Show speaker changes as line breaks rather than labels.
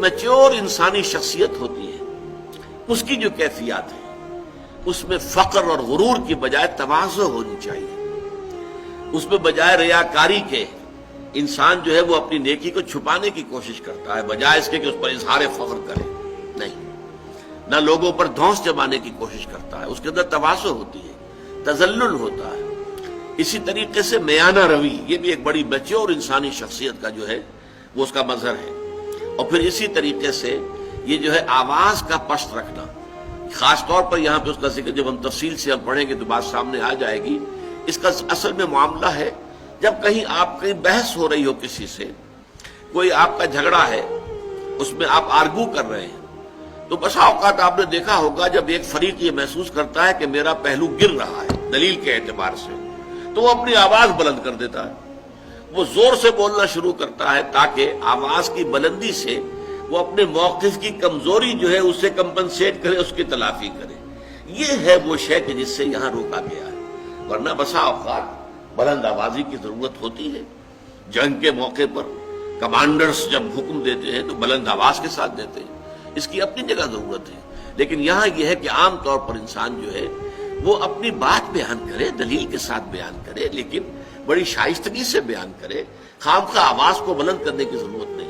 Mature انسانی شخصیت ہوتی ہے اس کی جو کیفیات ہے اس میں فقر اور غرور کی بجائے تواضع ہونی چاہیے. اس میں بجائے ریاکاری کے انسان جو ہے وہ اپنی نیکی کو چھپانے کی کوشش کرتا ہے بجائے اس کے کہ اس پر اظہار فخر کرے. نہیں، نہ لوگوں پر دھونس جمانے کی کوشش کرتا ہے، اس کے اندر تواضع ہوتی ہے، تذلل ہوتا ہے. اسی طریقے سے میانہ روی، یہ بھی ایک بڑی میچور انسانی شخصیت کا جو ہے وہ اس کا مظہر ہے. اور پھر اسی طریقے سے یہ جو ہے آواز کا پست رکھنا، خاص طور پر یہاں پہ اس کا ذکر جب ہم تفصیل سے ہم پڑھیں گے تو بات سامنے آ جائے گی. اس کا اصل میں معاملہ ہے جب کہیں بحث ہو رہی ہو کسی سے، کوئی آپ کا جھگڑا ہے، اس میں آپ آرگو کر رہے ہیں، تو بسا اوقات آپ نے دیکھا ہوگا جب ایک فریق یہ محسوس کرتا ہے کہ میرا پہلو گر رہا ہے دلیل کے اعتبار سے، تو وہ اپنی آواز بلند کر دیتا ہے، وہ زور سے بولنا شروع کرتا ہے تاکہ آواز کی بلندی سے وہ اپنے موقف کی کمزوری جو ہے اسے کمپنسیٹ کرے، اس کی تلافی کرے. یہ ہے وہ شے کہ جس سے یہاں روکا گیا ہے. ورنہ بسا اوقات بلند آوازی کی ضرورت ہوتی ہے. جنگ کے موقع پر کمانڈرز جب حکم دیتے ہیں تو بلند آواز کے ساتھ دیتے ہیں، اس کی اپنی جگہ ضرورت ہے. لیکن یہاں یہ ہے کہ عام طور پر انسان جو ہے وہ اپنی بات بیان کرے، دلیل کے ساتھ بیان کرے، لیکن بڑی شائستگی سے بیان کرے. خام خواہ آواز کو بلند کرنے کی ضرورت نہیں.